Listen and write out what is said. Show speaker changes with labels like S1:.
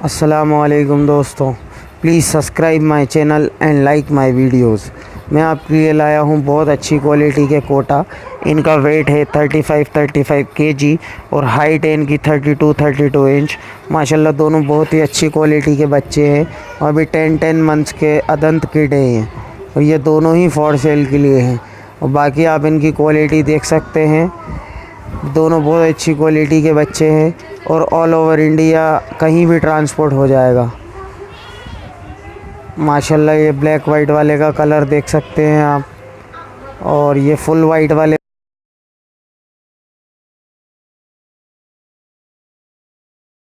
S1: अस्सलामुअलैकुम दोस्तों, please subscribe my channel and like my videos. मैं आपके लिए लाया हूँ बहुत अच्छी क्वालिटी के कोटा। इनका वेट है 35 केजी और हाइट है इनकी 32 इंच। माशाल्लाह दोनों बहुत ही अच्छी क्वालिटी के बच्चे हैं और अभी 10 मंथ्स के अदंत किडे हैं और ये दोनों ही फॉर सेल के लिए हैं। और बाकी आप इनकी क्वालिटी देख सकते हैं, दोनों बहुत अच्छी क्वालिटी के बच्चे हैं और ऑल ओवर इंडिया कहीं भी ट्रांसपोर्ट हो जाएगा। माशाल्लाह ये ब्लैक वाइट वाले का कलर देख सकते हैं आप और ये फुल वाइट वाले